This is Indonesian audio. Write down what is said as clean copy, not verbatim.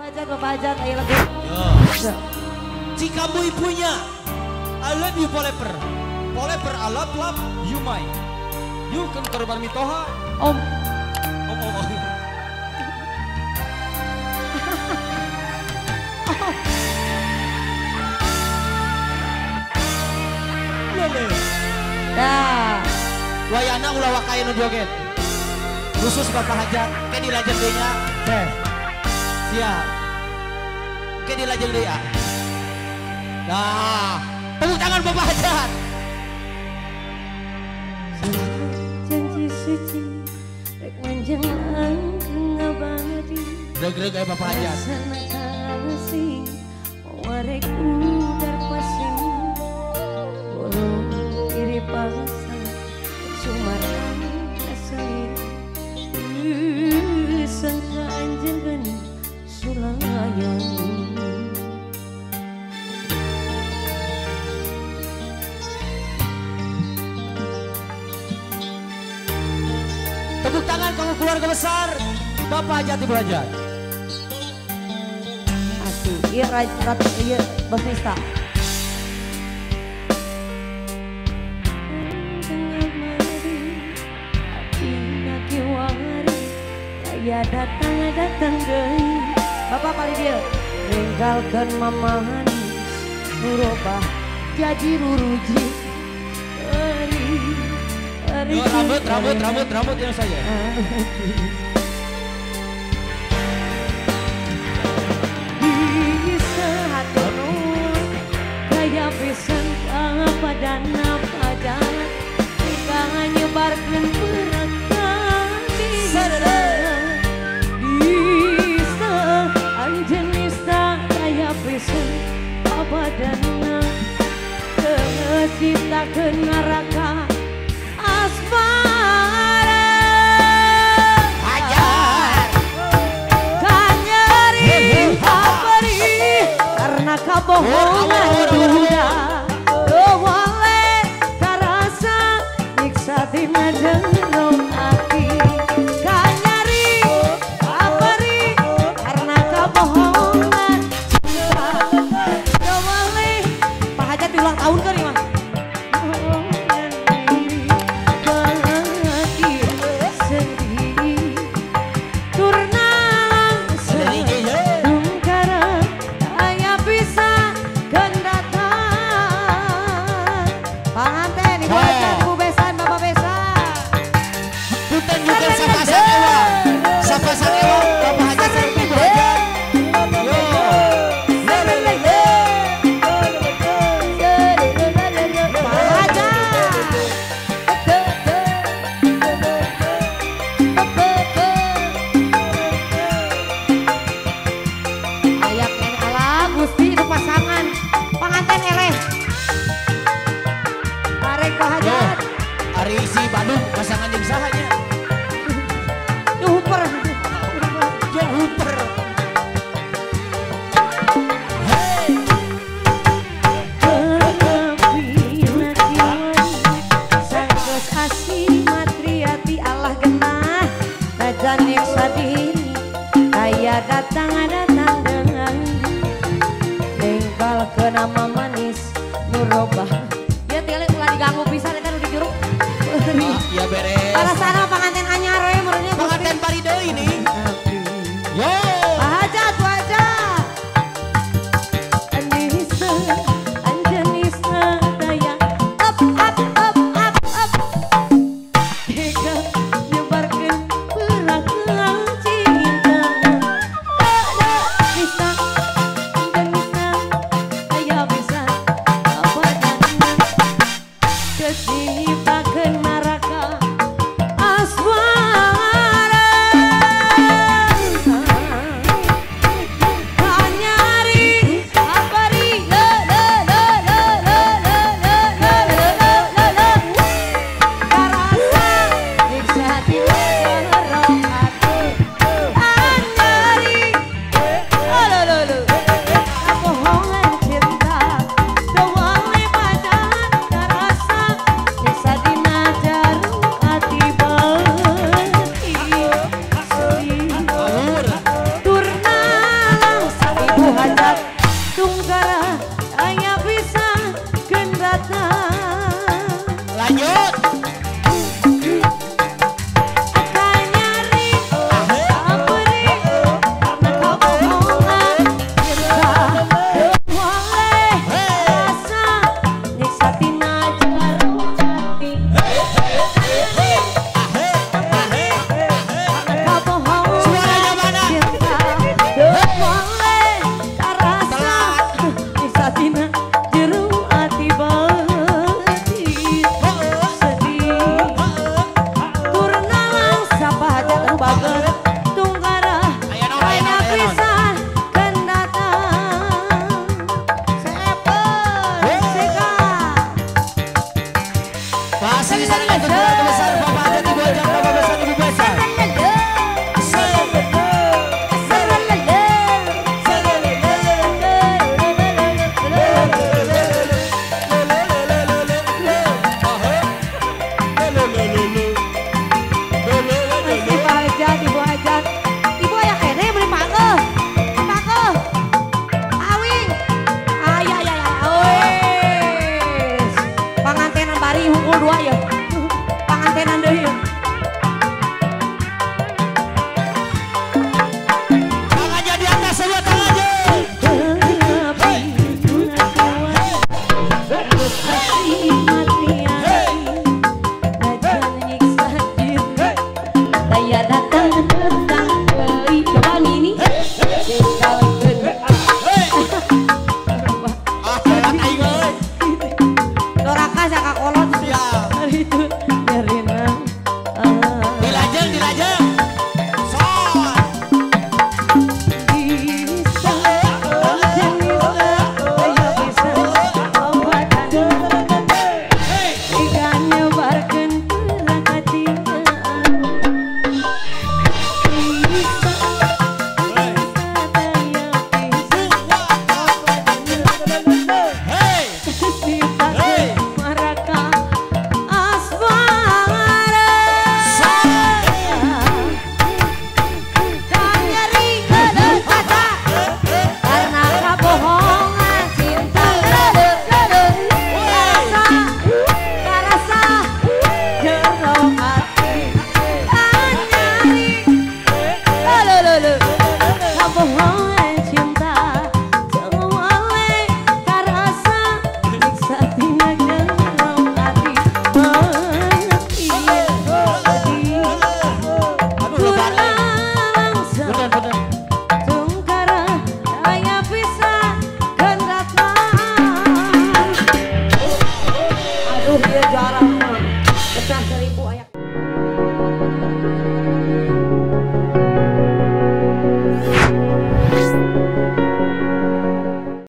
Bapak Hajat, ayo lagu. Yo. Jika kamu ibunya, I love you Poleper. Poleper I love you my. You kan korban mitoha. Om. Om. Lele. Dah. Wayana ulah wakai nu joget. Khusus Bapak Hajat, ke di lajeng deui nya. Siap. Ke di lajeng deui. Nah, tepuk tangan Bapak Hajat. Janji suci, rek manjangan ngabadi. Greg Bapak Hajat. Sana kasih, warek udar pasing. Bolong kiri pasang, sumaran asli. Sangka anjing gani sulayang. Tepuk tangan kamu keluarga besar Bapak Hajat Ibu Hajat. Asli, iya ratu, iya Bos Nista. Ya datang deui Bapak paling dia ninggalkeun mama manis nurubah jadi ruruji Yo, rambut yang saja. Bisa hatono kaya pisan padana padan nikah nyebarkeun berkah bisa anjenista kaya pisan abadana ciptakeun neraka asmara Hajat kanyeri habari karena kabohongan duda wale karasa nyiksa tina jenong hati kanyeri habari karena kabohongan duda wale Pak Hajat ulang tahun kan ya Mang? pasangan yang sahanya Huper sangkos asih matriati Allah genah najanik sadiri kaya datang dengan nengkal ke nama manis nurobah ya tialik ulah diganggu pisan eta nu dijuruk ya beres para sana pengantin anyar we meureunnya pengantin bari deui ini yo Hajat wajah Anissa Anjanisa daya up Hega nyebarkeun perang cinta Anissa Anjanisa daya bisa apa dan Tunggara hanya bisa gendata. Lanjut. Masih sana untuk keluarga besar Bapak Hajat, Ibu Hajat, Bapak besar, Ibu besar. Ibu yang kene beli pakai, awing, pangantenan bari hukul dua ya, pangantenan deh ya. Tangan aja di atas semua, tangan aja. Aduh dia jarang, pecah 1000 ayak.